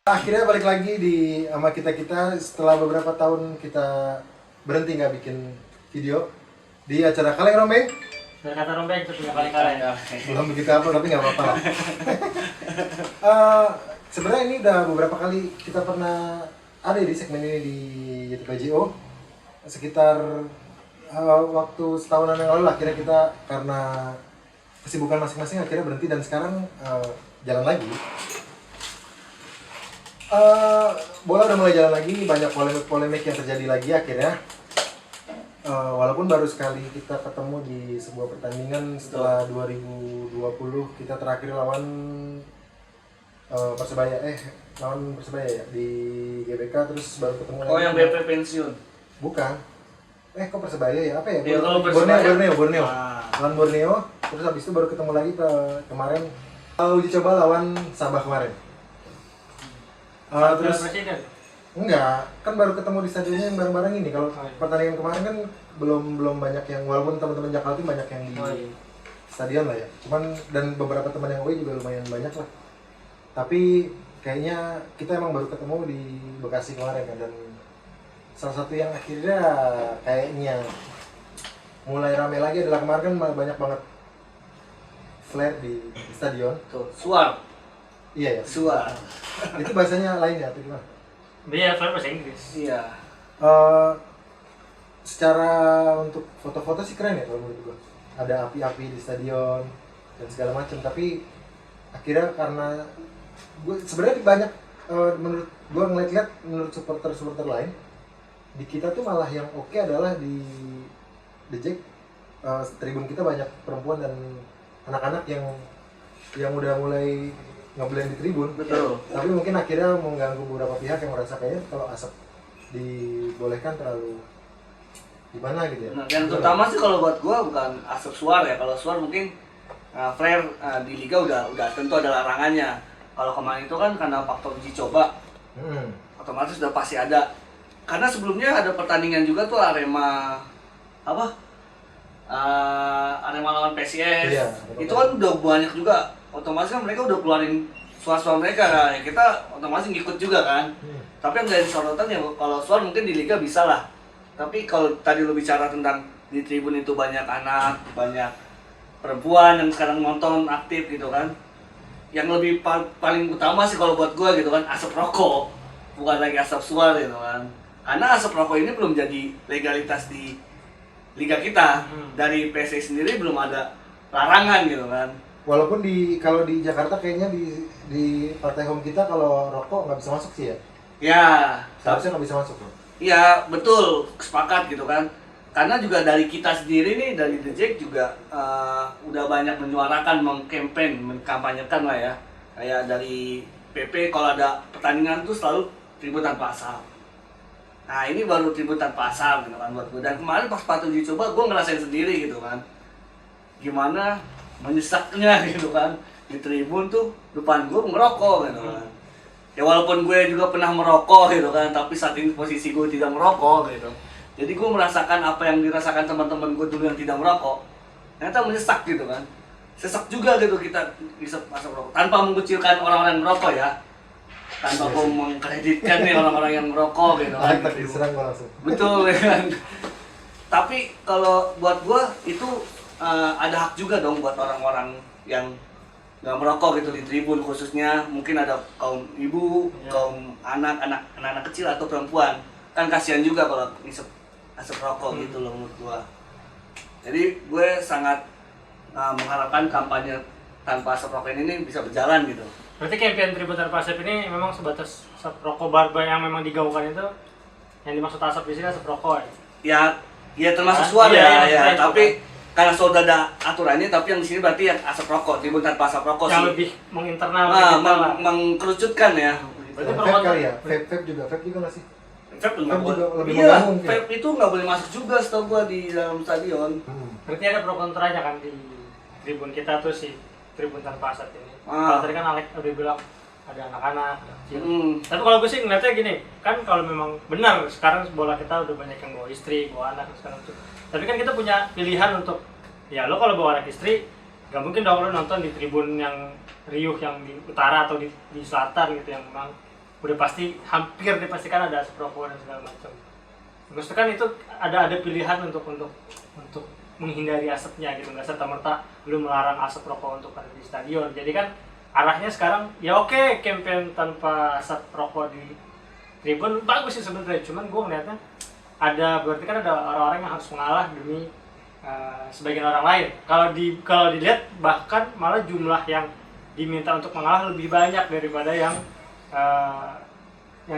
Akhirnya balik lagi sama kita setelah beberapa tahun kita berhenti nggak bikin video di acara Kaleng Rombeng. Kata rombeng itu punya kaleng-kaleng. Belum begitu apa tapi nggak apa-apa. Sebenarnya ini udah beberapa kali kita pernah ada di segmen ini di YouTube PJO. Sekitar waktu setahunan yang lalu akhirnya kita karena kesibukan masing-masing akhirnya berhenti dan sekarang jalan lagi. Bola udah mulai jalan lagi, banyak polemik yang terjadi lagi akhirnya. Walaupun baru sekali kita ketemu di sebuah pertandingan setelah 2020 kita terakhir lawan Persebaya ya di GBK, terus baru ketemu lagi. Oh, yang BP pensiun? Bukan. Kok Persebaya ya? Apa ya? Ya, kalau Persebaya. Borneo. Ah. Lawan Borneo, terus habis itu baru ketemu lagi kemarin uji coba lawan Sabah kemarin. Terus Presiden. enggak, kan baru ketemu di stadionnya yang bareng-bareng ini. Kalau pertandingan kemarin kan belum banyak yang, walaupun teman-teman Jakarta banyak yang di stadion lah ya. Cuman dan beberapa teman yang away juga lumayan banyak lah. Tapi kayaknya kita emang baru ketemu di Bekasi kemarin kan, dan salah satu yang akhirnya kayaknya mulai rame lagi adalah kemarin kan banyak banget flare di stadion. Tuh, suar. Iya ya. Suar. Itu bahasanya lain ya atau gimana? Dia flare bahasa Inggris. Iya. Secara untuk foto-foto sih keren ya kalau menurut gua. Ada api-api di stadion dan segala macam, tapi akhirnya karena gua sebenarnya banyak menurut gua ngeliat-liat menurut supporter lain di kita tuh malah yang oke adalah di The Jack, tribun kita banyak perempuan dan anak-anak yang udah mulai ngeblend di tribun. Betul. Tapi mungkin akhirnya mengganggu beberapa pihak yang merasa kayaknya kalau asap dibolehkan terlalu gimana gitu ya. Nah, yang terutama sih kalau buat gua bukan asap suar ya. Kalau suar mungkin flare di liga udah tentu ada larangannya. Kalau kemarin itu kan karena faktor uji coba, otomatis udah pasti ada. Karena sebelumnya ada pertandingan juga tuh Arema lawan PSIS. Iya, itu kan udah banyak juga. Otomatis kan mereka udah keluarin suara-suara mereka kan. Ya, kita otomatis ngikut juga kan. Tapi yang dari sorotan ya kalau suara mungkin di liga bisa lah. Tapi kalau tadi lo bicara tentang di tribun itu banyak anak, banyak perempuan yang sekarang nonton aktif gitu kan. Yang lebih paling utama sih kalau buat gua gitu kan asap rokok, bukan lagi asap suara gitu kan. Karena asap rokok ini belum jadi legalitas di liga kita. Dari PSSI sendiri belum ada larangan gitu kan. Walaupun kalau di Jakarta kayaknya di partai home kita kalau rokok nggak bisa masuk sih ya. Ya, Seharusnya nggak bisa masuk loh. iya betul, sepakat gitu kan. Karena juga dari kita sendiri nih, dari The Jack juga udah banyak menyuarakan, mengkampanyekan lah ya. Kayak dari PP kalau ada pertandingan tuh selalu tribun tanpa asap. Nah ini baru tribun tanpa asap gitu kan buat gue. Dan kemarin pas patut dicoba gue ngerasain sendiri gitu kan. Gimana menyesaknya gitu kan. Di tribun tuh depan gue ngerokok gitu kan. Ya walaupun gue juga pernah merokok gitu kan, tapi saat ini posisi gue tidak merokok gitu. Jadi gue merasakan apa yang dirasakan teman-teman gue dulu yang tidak merokok. Ternyata menyesak gitu kan. Sesak juga gitu kita bisa masuk rokok. Tanpa mengkucilkan orang-orang yang merokok ya. Tanpa gue mengkreditkan nih orang-orang yang merokok gitu kan. Tak diserang gua langsung. Betul ya kan. Tapi kalau buat gue itu ada hak juga dong buat orang-orang yang nggak merokok gitu di tribun, khususnya mungkin ada kaum ibu, kaum anak-anak kecil atau perempuan. Kan kasihan juga kalau ngisep asap rokok gitu loh menurut gua. Jadi gue sangat mengharapkan kampanye tanpa asap rokok ini bisa berjalan gitu. Berarti campaign tribun tanpa asap ini memang sebatas asap rokok barba yang memang digaungkan itu, yang dimaksud asap di sini asap rokok ya? Ya termasuk suara ya, tapi karena sudah ada aturannya, tapi yang di sini berarti yang asap rokok, tribun tanpa asap rokok yang sih. lebih menginternal, mengkerucutkan ya. Berarti Vape kali ya? Vape juga nggak sih? Vape nggak boleh. lebih Iya, mengganggu mungkin. vape itu nggak boleh masuk juga setahu gua di dalam stadion. Berarti ada pro kontranya kan di tribun kita tuh si tribun tanpa asap ini. Kalau tadi kan Alek udah bilang ada anak-anak, ada kecil. Tapi kalau gue sih ngeliatnya gini, kan kalau memang benar sekarang bola kita udah banyak yang bawa istri, bawa anak sekarang tuh. Tapi kan kita punya pilihan untuk, ya lo kalau bawa anak istri Gak mungkin dong lo nonton di tribun yang riuh yang di utara atau di selatan gitu yang memang udah pasti hampir dipastikan ada asap rokok dan segala macam. Maksudnya kan itu ada pilihan untuk menghindari asapnya gitu, nggak serta merta lu melarang asap rokok untuk ada di stadion. Jadi kan arahnya sekarang ya oke, campaign tanpa asap rokok di tribun bagus sih sebenarnya, cuman gue ngeliatnya berarti kan ada orang-orang yang harus mengalah demi sebagian orang lain. Kalau dilihat bahkan malah jumlah yang diminta untuk mengalah lebih banyak daripada yang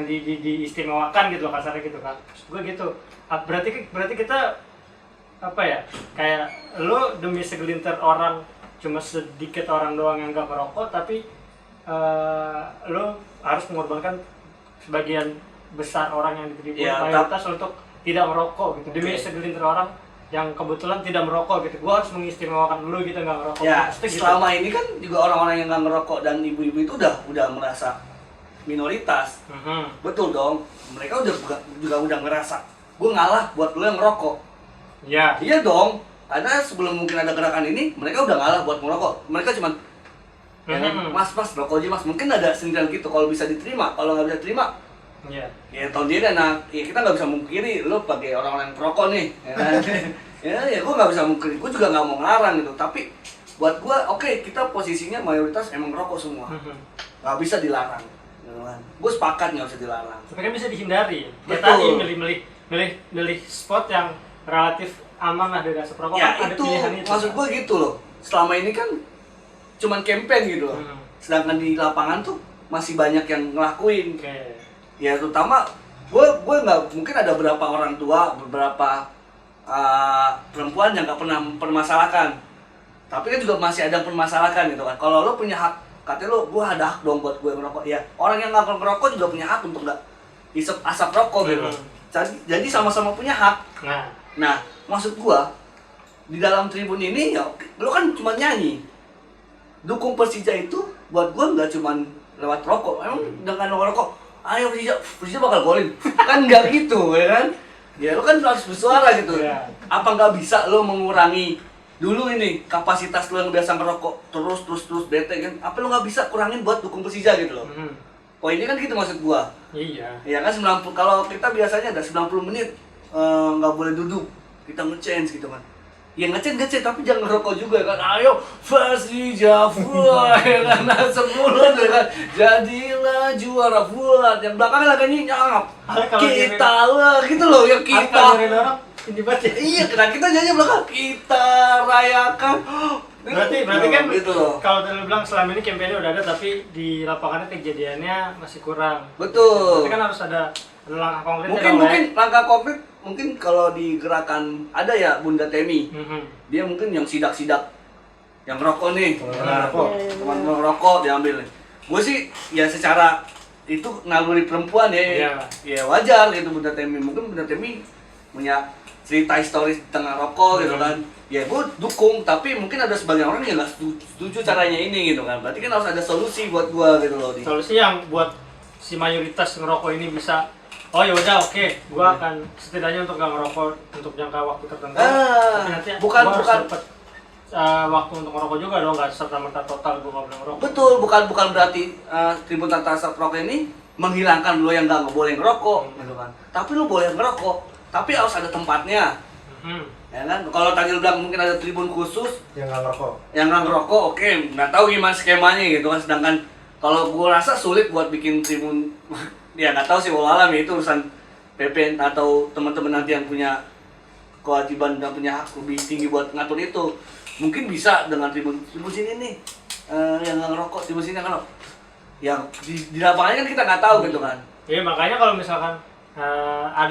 diistimewakan gitu loh, kasarnya gitu kan. Gue gitu. Berarti kita apa ya? Kayak lo demi segelintir orang, cuma sedikit orang doang yang gak merokok, tapi lo harus mengorbankan sebagian besar orang yang di mayoritas untuk tidak merokok gitu. Demi segelintir orang yang kebetulan tidak merokok gitu, gue harus mengistimewakan dulu gitu nggak merokok. Ya, gitu. selama ini kan juga orang-orang yang nggak merokok dan ibu-ibu itu udah merasa minoritas. Betul dong, mereka udah ngerasa gue ngalah buat lo yang ngerokok. Ya. Iya dong, karena sebelum mungkin ada gerakan ini mereka udah ngalah buat merokok. Mereka cuma mas rokok aja mas, mungkin ada sendirian gitu kalau bisa diterima. Kalau nggak bisa terima, ya tahun dia nah ya kita nggak bisa mungkiri lo pakai orang-orang yang perokok nih, ya kan? ya gue nggak bisa mungkiri, gue juga nggak mau ngarang gitu. Tapi buat gue oke, kita posisinya mayoritas emang rokok semua, nggak bisa dilarang. Gue sepakat nggak bisa dilarang. Tapi kan bisa dihindari. Betul. Tadi milih spot yang relatif aman lah dari asap rokok. Ya kan itu, ada pilihan itu. maksud gue gitu loh. Selama ini kan cuman campaign gitu loh. Sedangkan di lapangan tuh masih banyak yang ngelakuin. Ya terutama gue nggak mungkin ada beberapa orang tua, beberapa perempuan yang nggak pernah mempermasalahkan. Tapi kan juga masih ada yang permasalahkan gitu kan. Kalau lo punya hak, katanya lo, gue ada hak dong buat gue ngerokok. Ya orang yang nggak ngerokok juga punya hak untuk nggak isep asap rokok gitu. Jadi sama-sama punya hak. Nah maksud gue di dalam tribun ini ya lo kan cuma nyanyi. Dukung Persija itu buat gue nggak cuma lewat rokok. Emang dengan rokok, ayo Persija bakal golin. Kan nggak gitu ya kan. Ya lo kan harus bersuara gitu. Apa nggak bisa lo mengurangi dulu ini kapasitas lo yang biasa ngerokok terus bete kan? Apa lo nggak bisa kurangin buat dukung Persija gitu loh? Poinnya kan gitu maksud gua. Iya. Ya kan 90, kalau kita biasanya ada 90 menit nggak boleh duduk, kita nge-change gitu kan. Ya nge-change tapi jangan ngerokok juga kan. Ayo Persija buat ya kan 10 ya kan. Jadilah juara buat. Yang belakangnya lagi nyangap. Kita lah gitu loh ya kita. Iya, kita nyanyi belakang kita rayakan. Berarti kan gitu loh. Kalau tadi lu bilang selama ini kampanye udah ada tapi di lapangannya kejadiannya masih kurang. Betul. Berarti kan harus ada langkah konkret. Mungkin langkah konkret mungkin kalau di gerakan ada ya Bunda Temi. Dia mungkin yang sidak-sidak yang rokok nih. Teman rokok diambil. Gue sih ya secara itu naluri perempuan ya. Ya wajar gitu Bunda Temi. Mungkin Bunda Temi punya cerita historis tengah rokok gitu kan. Ya gue dukung, tapi mungkin ada sebagian orang yang nggak setuju caranya ini gitu kan. Berarti kan harus ada solusi buat gue gitu loh. Solusi yang buat si mayoritas ngerokok ini bisa, oh ya udah oke, gue akan setidaknya untuk nggak ngerokok untuk jangka waktu tertentu. Tapi nanti bukan dapat waktu untuk ngerokok juga dong, nggak serta-merta total gue nggak boleh ngerokok. Betul, bukan berarti tribun tanpa asap rokok ini menghilangkan lo yang nggak boleh ngerokok gitu kan. Tapi lo boleh ngerokok, tapi harus ada tempatnya. Ya kan, kalau tadi lu bilang mungkin ada tribun khusus yang nggak ngerokok. Yang nggak ngerokok, oke, nggak tahu gimana skemanya gitu kan. Sedangkan kalau gue rasa sulit buat bikin tribun, ya nggak tahu sih walau ya itu urusan PP atau teman-teman nanti yang punya kewajiban dan punya hak lebih tinggi buat ngatur itu. Mungkin bisa dengan tribun sini nih yang nggak ngerokok, tribun sini yang ngerokok. Yang di lapangannya kan kita nggak tahu gitu kan. Iya makanya kalau misalkan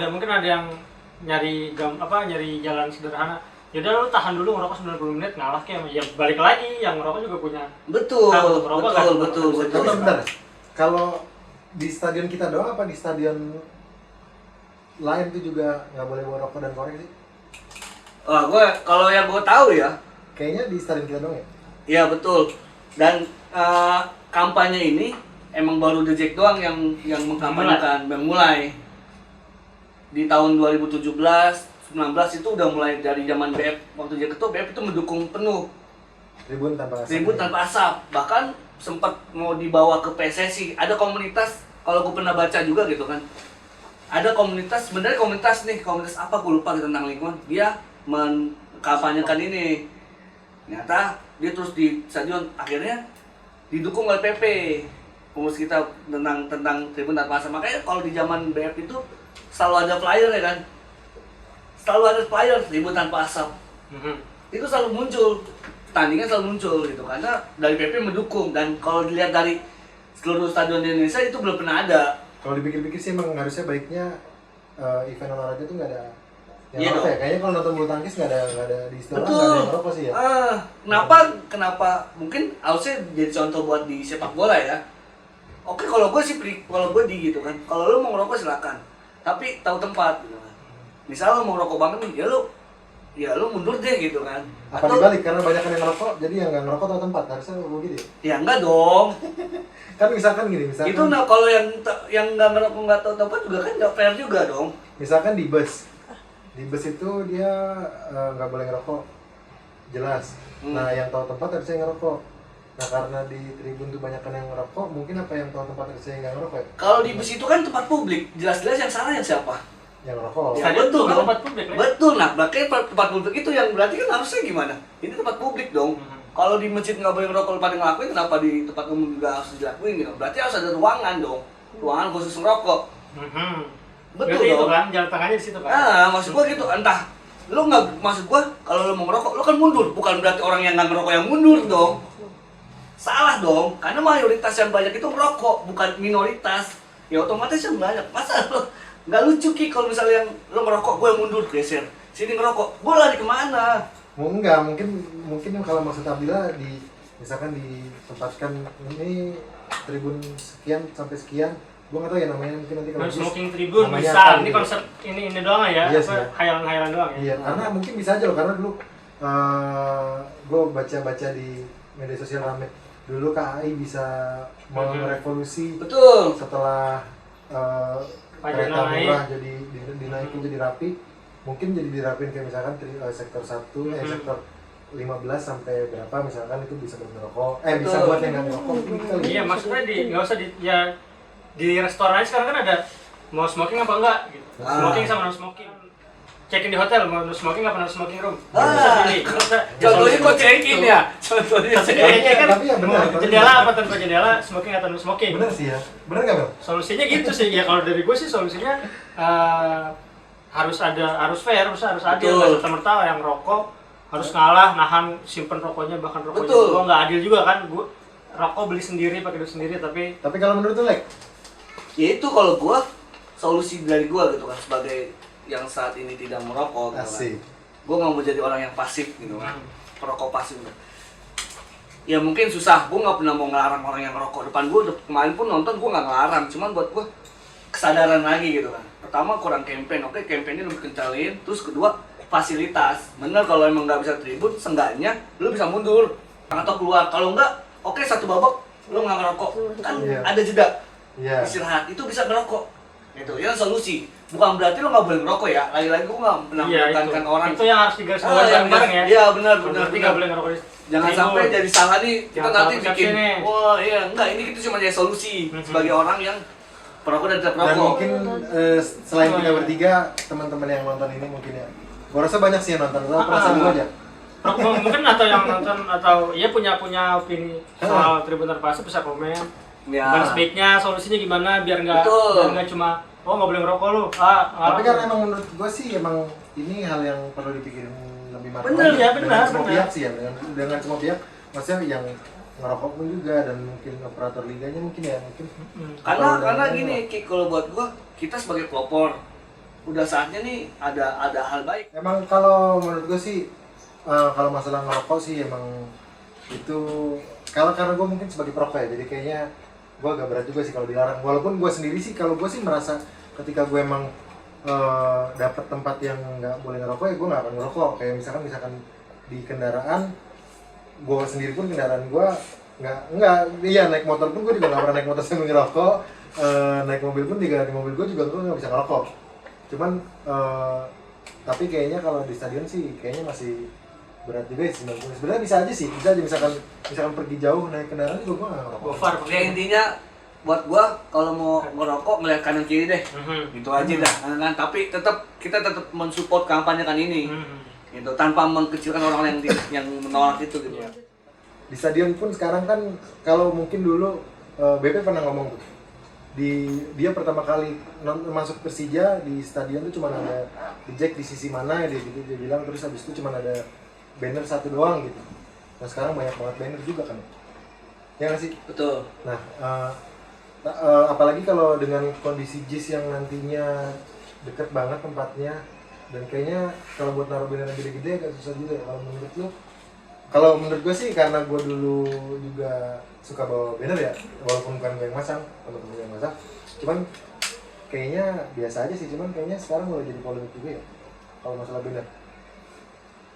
mungkin ada yang nyari jalan sederhana, yaudah lu tahan dulu ngerokok 90 menit ngalah kayak ya balik lagi yang ngerokok juga punya betul. Bentar. Kalau di stadion kita doang apa di stadion lain tuh juga nggak boleh bawa rokok dan korek sih? Kalau yang gue tahu ya, kayaknya di stadion kita doang ya? Iya betul. Dan kampanye ini emang baru The Jack doang yang mengkampanyekan, yang mulai. Di tahun 2017, 19 itu udah mulai dari zaman BF, waktu dia ketua BF itu mendukung penuh Tribun tanpa asap. Bahkan sempat mau dibawa ke PSSI. Ada komunitas, kalau gue pernah baca juga gitu kan. Ada komunitas, sebenarnya komunitas apa gue lupa gitu tentang lingkungan. Dia mengkampanyekan ini. Ternyata dia terus di stadion, akhirnya didukung oleh PP. Pengurus kita tentang tribun tanpa asap. Makanya kalau di zaman BF itu selalu ada flyer ya kan. Selalu ada flyer tribun tanpa asap. Itu selalu muncul, tandingan selalu muncul gitu karena dari PP mendukung. Dan kalau dilihat dari seluruh stadion di Indonesia itu belum pernah ada. Kalau dipikir-pikir sih emang harusnya baiknya event olahraga itu nggak ada yang Iya ngerokok dong. ya. Kayaknya kalau nonton bulu tangkis nggak ada di istilah Betul. nggak ada yang ngerokok sih ya. Kenapa mungkin harusnya jadi contoh buat di sepak bola ya. Oke, kalau gue sih gitu kan. Kalau lu mau ngerokok silakan, tapi tahu tempat gitu kan. Misal lu mau ngerokok banget nih, ya lu mundur deh gitu kan. Apa dibalik karena banyak yang ngerokok jadi yang nggak ngerokok tahu tempat, harusnya begitu ya. Ya enggak dong. Kan misalkan gini, misalkan Itu kalau yang nggak ngerokok nggak tahu tempat juga kan nggak fair juga dong. misalkan di bus itu dia nggak boleh ngerokok jelas. Nah yang tahu tempat harusnya ngerokok. Nah karena di tribun tuh banyak yang ngerokok, mungkin apa yang tahu tempat harusnya yang nggak ngerokok ya? Kalau di bus itu kan tempat publik, jelas-jelas yang salah yang siapa? Yang ngerokok. Ya, Stadion betul tuh dong. tempat publik, Lek. Betul, nah makanya tempat publik itu yang berarti kan harusnya gimana? Ini tempat publik dong. Kalau di masjid nggak boleh ngerokok pada ngelakuin, kenapa di tempat umum juga harus dilakuin gitu? Berarti harus ada ruangan dong, ruangan khusus ngerokok. Betul Berarti itu dong. kan jalan tengahnya di situ kan. Nah, maksud gua gitu, entah lu nggak, maksud gua kalau lu mau ngerokok, lu kan mundur, bukan berarti orang yang nggak ngerokok yang mundur dong. Salah dong, karena mayoritas yang banyak itu ngerokok, bukan minoritas. Ya otomatis yang banyak. Masa lu nggak lucu Ki kalau misalnya yang lu ngerokok, gue yang mundur geser. Sini ngerokok, gue lari kemana? Enggak, mungkin kalau maksud Abdillah misalkan ditempatkan ini tribun sekian sampai sekian, gua nggak tahu ya namanya, mungkin nanti kalau Non bisa- smoking tribun namanya bisa. apa Ini gitu. konsep ini doang ya. Iya sih, Apa, ya. Hayalan-hayalan doang ya. Iya, karena mungkin bisa aja loh, karena dulu gue baca di media sosial rame dulu KAI bisa merevolusi Betul. setelah Pajak kereta naik. murah jadi dinaikin jadi rapi, mungkin jadi dirapin kayak misalkan sektor 1 sektor 15 sampai berapa misalkan itu bisa bermerokok, bisa Betul. buat yang nggak merokok mungkin kali. Iya, maksudnya nggak usah di restoran aja sekarang kan ada mau smoking apa enggak gitu. Smoking sama non smoking. Check-in di hotel mau non smoking apa non smoking room. Bisa pilih. Contohnya kok check-in ya? Contohnya check-in. Iya kan, Tapi ya benar, tapi jendela benar. apa tanpa jendela, smoking atau non smoking. Bener sih ya, bener nggak Bang? Solusinya gitu sih. Ya kalau dari gue sih solusinya harus fair, harus adil. Betul. Nggak serta-merta yang rokok harus ngalah, nahan simpen rokoknya, bahkan rokoknya Betul. gua nggak adil juga kan. Gua rokok beli sendiri, pakai duit sendiri, tapi Kalau menurut lu Lek, Ya itu kalau gua, solusi dari gua gitu kan, sebagai yang saat ini tidak merokok gitu kan. asik. Gue nggak mau jadi orang yang pasif gitu kan, perokok pasif. Ya mungkin susah, gue nggak pernah mau ngelarang orang yang ngerokok. Depan gue kemarin pun nonton gue nggak ngelarang, cuman buat gue kesadaran lagi gitu kan. Pertama kurang campaign, oke campaignnya lebih kencalin. Terus kedua fasilitas, bener kalau emang nggak bisa tribun, seenggaknya lu bisa mundur atau keluar. Kalau nggak, oke satu babak lu nggak ngerokok, kan Iya. ada jeda Iya. istirahat, itu bisa ngerokok. Itu yang solusi. Bukan berarti lo nggak boleh ngerokok ya. Lagi-lagi gue nggak pernah iya menekankan itu. orang. Itu yang harus digarisbawahi yang bareng-bareng ya. Iya benar. Berarti nggak boleh ngerokok di Jangan tribun. sampai jadi salah nih. Kita Jangan nanti salah persepsi bikin. nih. Wah iya enggak, ini kita cuma jadi solusi sebagai orang yang perokok dan tidak Dan perokok. mungkin selain kita bertiga, teman-teman yang nonton ini mungkin ya, gua rasa banyak sih yang nonton. Lo perasaan lu aja. Mungkin atau yang nonton atau ya punya opini soal tribun tanpa asap bisa komen. Ya. Bukan sebaiknya solusinya gimana biar Betul. nggak cuma nggak boleh ngerokok lu. Tapi kan emang menurut gua sih emang ini hal yang perlu dipikirin lebih matang. Bener, lagi. ya, Dengan benar, semua benar. pihak sih ya, dengan semua pihak. Maksudnya yang ngerokok pun juga, dan mungkin operator liganya mungkin ya mungkin. Karena gini Ki, kalau buat gua kita sebagai pelopor udah saatnya nih ada hal baik. Emang kalau menurut gue sih, kalau masalah ngerokok sih emang itu, karena gue mungkin sebagai perokok ya, jadi kayaknya gue agak berat juga sih kalau dilarang. Walaupun gue sendiri sih, kalau gue sih merasa ketika gue emang dapet tempat yang nggak boleh ngerokok ya gue nggak akan ngerokok. Kayak misalkan di kendaraan, gue sendiri pun kendaraan gue iya naik motor pun gue juga nggak pernah naik motor sambil ngerokok. Naik mobil pun di mobil gue juga gue nggak bisa ngerokok. Cuman tapi kayaknya kalau di stadion sih kayaknya masih berat juga ya 90. Sebenarnya bisa aja sih, bisa aja misalkan pergi jauh naik kendaraan juga gua nggak ngerokok. Gofar Ya intinya buat gua kalau mau ngerokok ngeliat kanan kiri deh. Gitu aja dah. Kan tapi kita tetap mensupport kampanye kan ini. Gitu tanpa mengkecilkan orang yang menolak itu gitu. Di stadion pun sekarang kan kalau mungkin dulu BP pernah ngomong tuh. Dia pertama kali masuk Persija di stadion tuh cuma ada The Jack di sisi mana ya dia bilang, terus habis itu cuma ada banner satu doang gitu. Nah sekarang banyak banget banner juga kan. Ya nggak sih? Betul. Nah, apalagi kalau dengan kondisi JIS yang nantinya deket banget tempatnya, dan kayaknya kalau buat naruh banner yang gede-gede agak susah juga ya kalau menurut lo. Kalau menurut gue sih karena gue dulu juga suka bawa banner ya, walaupun bukan gue yang masang, teman-teman gue yang masang. Cuman kayaknya biasa aja sih, cuman kayaknya sekarang mulai jadi polemik juga ya kalau masalah banner.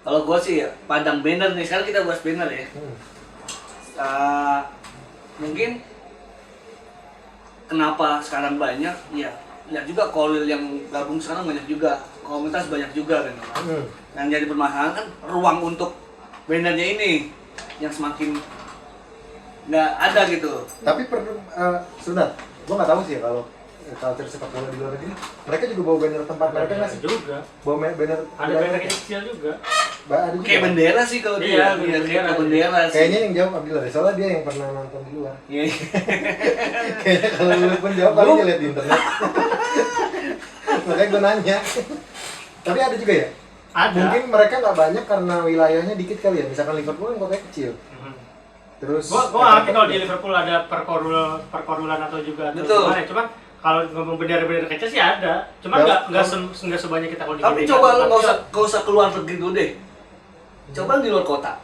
Kalau gua sih ya, pandang banner nih, sekarang kita bahas banner ya. Mungkin kenapa sekarang banyak, ya lihat juga Korwil yang gabung sekarang banyak juga, komunitas banyak juga kan. Yang jadi permasalahan kan ruang untuk bannernya ini yang semakin nggak ada gitu. Tapi perlu sebentar, gue nggak tahu sih ya kalau culture sepak bola di luar negeri, mereka juga bawa banner tempat mereka nggak sih? Juga. Bawa banner. Ada banner kecil juga. Ada juga. Kayak bendera sih kalau Iya, dia, kayak bendera. bendera sih. Kayaknya yang jawab Abdillah deh, soalnya dia yang pernah nonton di luar. Iya. Kayaknya kalau lu pun jawab paling dia lihat di internet. Makanya gue nanya. Tapi ada juga ya? Ada. Mungkin mereka nggak banyak karena wilayahnya dikit kali ya. Misalkan Liverpool kan kotanya kecil. Terus gua ngerti kalau di Liverpool ada perkorulan atau juga atau Betul. gimana. Cuman kalau ngomong bendera-bendera kecil sih ada. Cuman nggak sebanyak kita kalau di Tapi GBK. coba lu nggak usah keluar negeri dulu deh. Coba di luar kota.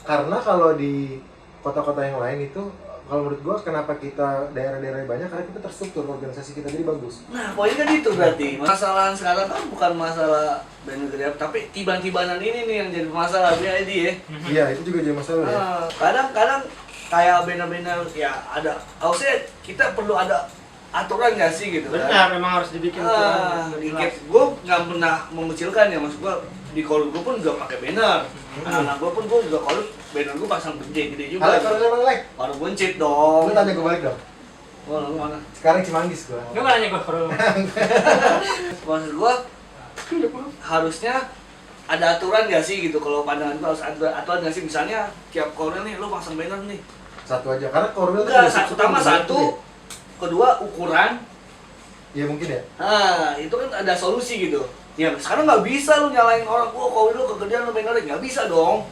Karena kalau di kota-kota yang lain itu, kalau menurut gua kenapa kita daerah-daerah banyak, karena kita terstruktur, organisasi kita jadi bagus. Nah, poinnya kan itu berarti. Masalahan sekarang kan bukan masalah banner gede, tapi tiban-tibanan ini nih yang jadi masalah BID ya. Iya, itu juga jadi masalah ya. Kadang-kadang kayak banner-banner ya ada, harusnya kita perlu ada aturan nggak sih gitu kan? Benar, memang harus dibikin aturan. Gue nggak pernah mengucilkan ya, maksud gue di kolom gue pun juga pakai banner. Anak-anak gue pun gue juga kolom banner gue pasang gede juga. Halo, kalau emang like, Baru buncit dong. lu tanya gue balik dong. Oh, lu mana? Sekarang Cimanggis gua. Lu nggak nanya gua kalau Maksud gue harusnya ada aturan nggak sih gitu, kalau pandangan gue harus ada aturan nggak sih, misalnya tiap korner nih lo pasang banner nih. Satu aja, karena Korwil Enggak, udah cukup pertama banget satu, ya. kedua ukuran. Ya mungkin ya. Nah, itu kan ada solusi gitu. Ya sekarang nggak bisa lu nyalain orang, kalau lu kegedean lu bannerin, nggak bisa dong.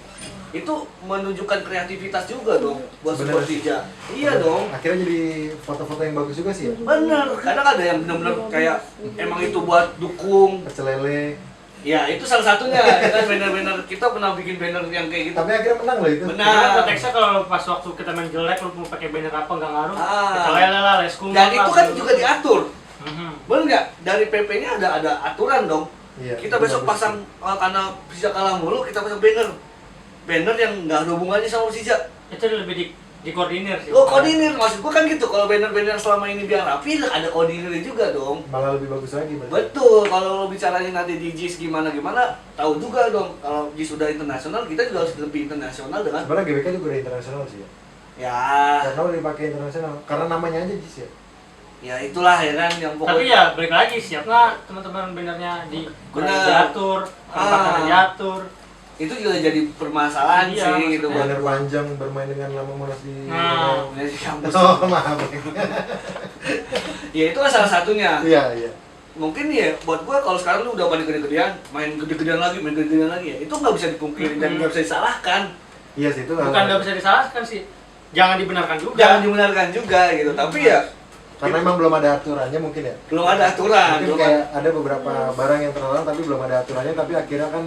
Itu menunjukkan kreativitas juga dong buat Sebenarnya support Persija. Iya dong. Akhirnya jadi foto-foto yang bagus juga sih ya. Bener, kadang ada yang bener-bener kayak emang itu buat dukung. Pecel lele. Ya itu salah satunya, ya kan banner-banner kita pernah bikin banner yang kayak gitu. Tapi akhirnya menang loh itu. Benar. Karena konteksnya kalau pas waktu kita main jelek lu mau pakai banner apa nggak ngaruh. Kita lele lah, let's go. Dan itu kan juga diatur. Mhm. Bener nggak? Dari PP-nya ada aturan dong. Iya, Kita itu besok bagus. pasang karena Persija kalah mulu, kita pasang banner yang nggak ada hubungannya sama Persija. Itu lebih dikoordinir sih. Oh, koordinir, maksud gua kan gitu. Kalau banner-banner selama ini biar rapi, ada koordinirnya juga dong. Malah lebih bagus lagi berarti. Betul, kalau lo bicaranya nanti di JIS gimana, tahu juga dong. Kalau JIS sudah internasional, kita juga harus lebih internasional dengan Sebenarnya GBK juga udah internasional sih ya. ya, Karena udah dipakai internasional. Karena namanya aja JIS ya. ya itulah ya kan yang Tapi pokoknya. ya balik lagi, siap nggak teman-teman bannernya Benar. diatur, tempatnya diatur. Itu juga jadi permasalahan Iya, sih gitu buat Banner panjang bermain dengan nama Monas di Nah. di kampus. Oh, maaf. Ya itu kan salah satunya. Iya, iya. Mungkin ya buat gua kalau sekarang lu udah pada gede-gedean, main gede-gedean lagi ya. Itu nggak bisa dipungkiri dan nggak bisa disalahkan. Iya sih itu. Bukan nggak bisa disalahkan sih, jangan dibenarkan juga. Jangan dibenarkan juga gitu. Tapi ya Karena emang belum ada aturannya mungkin ya. belum ada aturan. Mungkin belum kayak ada beberapa barang yang terlarang tapi belum ada aturannya, tapi akhirnya kan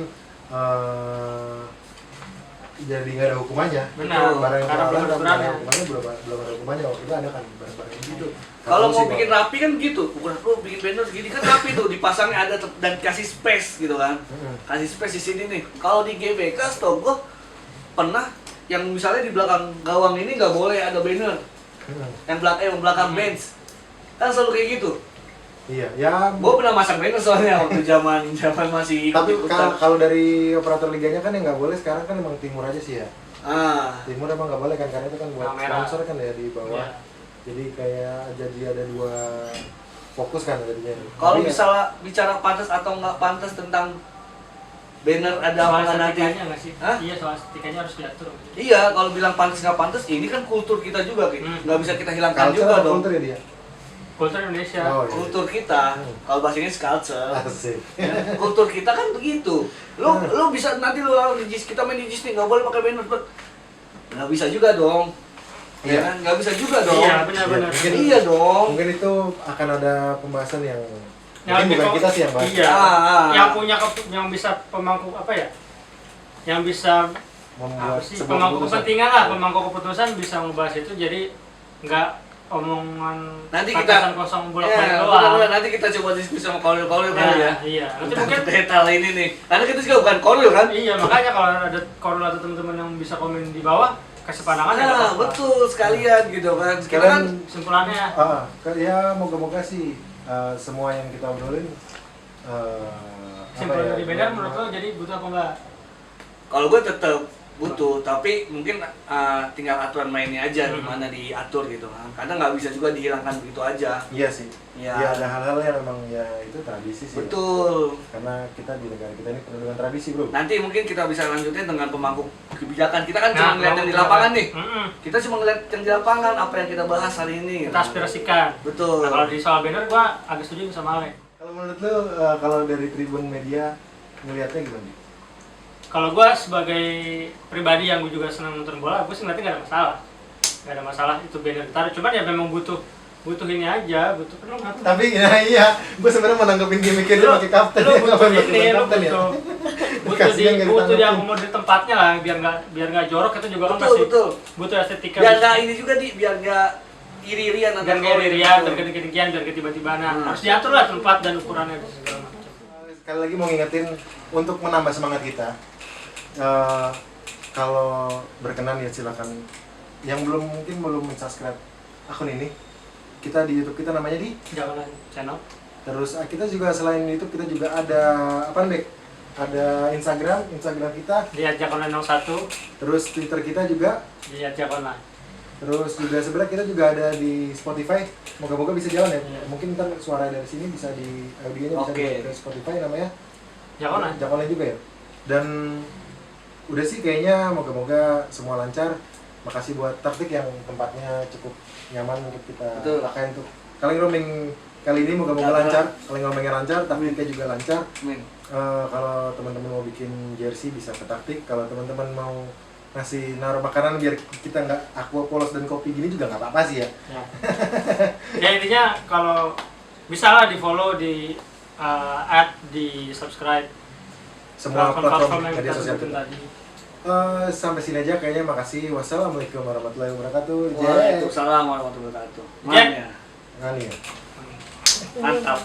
jadi nggak ada hukumannya. Benar, Barang yang karena terlarang belum dan ada ada hukumannya belum ada hukumannya. Waktu itu ada kan barang-barang yang gitu. Kalau Tahu mau sih, bikin Bang. rapi kan gitu, ukuran lu bikin banner segini kan rapi tuh, dipasangnya ada dan kasih space gitu kan. Kasih space di sini nih. Kalau di GBK setahu gua pernah yang misalnya di belakang gawang ini nggak boleh ada banner. Yang belakang bench. Kan selalu kayak gitu. Iya, ya. Gue pernah masang banner soalnya waktu zaman masih Tapi ikut-ikutan. kalau dari operator liganya kan yang nggak boleh sekarang kan emang timur aja sih ya. Timur Timur emang nggak boleh kan karena itu kan buat Kamera. sponsor kan ya di bawah. Iya. Jadi kayak jadi ada dua fokus kan jadinya. Kalau Tapi ya- misalnya bicara pantas atau nggak pantas tentang banner ada apa Soal nggak nanti? estetikanya nggak sih? Hah? Iya, soal estetikanya harus diatur. Iya, kalau bilang pantas nggak pantas, ini kan kultur kita juga, gitu. Nggak bisa kita hilangkan culture juga apa dong. kultur ya dia? Kultur Indonesia. Oh, iya. Kultur kita, kalau bahasa Inggris culture. Asik. Ya, kultur kita kan begitu. Lu bisa nanti lu lawan di JIS, kita main di JIS nih, nggak boleh pakai banner, bet. Nggak bisa juga dong. Iya Iya. kan? Nggak bisa juga dong. Iya, benar-benar. Mungkin- Iya dong. Mungkin itu akan ada pembahasan yang Yang mungkin bukan lebih kita sih yang bahas. Iya. Ah. Yang punya yang bisa pemangku apa ya? Yang bisa Membuat apa sih? sebuah Pemangku keputusan. kepentingan lah, pemangku keputusan bisa ngebahas itu jadi nggak omongan Nanti batasan kita- kosong Ya, bolak-balik benar-benar. doang. Nanti kita coba diskusi sama Koril-Koril kali ya. Iya. Nanti Tentang mungkin detail ini nih. Karena kita juga bukan Koril kan? iya, makanya kalau ada korel atau teman-teman yang bisa komen di bawah kasih pandangan ya nggak Nah, apa-apa. betul sekalian gitu kan. Kita Sekalian- kan Kesimpulannya Ya moga-moga sih semua yang kita obrolin kesimpulan dari banner ya, menurut lo jadi butuh apa enggak? kalau gue tetap butuh, tapi mungkin tinggal aturan mainnya aja gimana diatur gitu kan. Karena nggak bisa juga dihilangkan begitu aja. Iya sih. Iya. Ya ada hal-hal yang memang ya itu tradisi sih. Betul. Karena kita di negara kita ini penuh dengan tradisi, Bro. Nanti mungkin kita bisa lanjutin dengan pemangku kebijakan. Kita kan Nah, cuma ngeliat yang di lapangan nih. Kita cuma ngeliat yang di lapangan apa yang kita bahas hari ini. Kita aspirasikan. Betul. Nah, kalau di soal banner gua agak setuju sama Ale. Kalau menurut lu kalau dari Tribun Media ngelihatnya gimana? Kalau gue sebagai pribadi yang gue juga senang nonton bola, gue sih ngeliatnya nggak ada masalah. Nggak ada masalah itu banner ditaruh. Cuman ya memang butuh ini aja, butuh perlu nggak tuh? Tapi ya, gue sebenarnya mau nanggepin gimmicknya dia pakai kapten. Lu ya, butuh ngapain pakai ini, lu kapten ya? butuh Kasihan nggak butuh ditanggepin. diakomodir tempatnya lah, biar nggak jorok itu juga kan Betul, pasti betul. butuh estetika. Biar nggak ini juga biar nggak iri-irian biar nggak irian, biar nggak kedengkian, biar nggak tiba-tiba. Harus diatur lah tempat dan ukurannya dan segala macam. Sekali lagi mau ngingetin untuk menambah semangat kita. Kalau berkenan ya silakan. Yang mungkin belum subscribe akun ini, kita di YouTube kita namanya di. Jangan channel. Terus kita juga selain YouTube kita juga ada apa nih? Ada Instagram kita. Di @jakonline 01, Terus Twitter kita juga. di @jakonline. Terus juga sebelah kita juga ada di Spotify. Moga-moga bisa jalan ya. Iya. Mungkin ntar suara dari sini bisa di audionya bisa Oke. di Spotify namanya. Jakonline. Jakonline juga ya. Dan udah sih kayaknya moga-moga semua lancar. Makasih buat Taktik yang tempatnya cukup nyaman untuk kita Betul. pakai untuk kaleng roaming kali ini moga-moga lancar. Kaleng roamingnya lancar, Taktiknya juga lancar. Amin. Kalau teman-teman mau bikin jersey bisa ke Taktik. Kalau teman-teman mau ngasih naruh makanan biar kita nggak aqua polos dan kopi gini juga nggak apa-apa sih ya. Ya. Ya intinya kalau bisa lah di follow, di add, di subscribe Semua platform yang media kita sosial sebutin kita. tadi. Sampai sini aja kayaknya, makasih. Wassalamualaikum warahmatullahi wabarakatuh. Waalaikumsalam warahmatullahi wabarakatuh. Jack. Mana ya? Ngani ya. Mantap.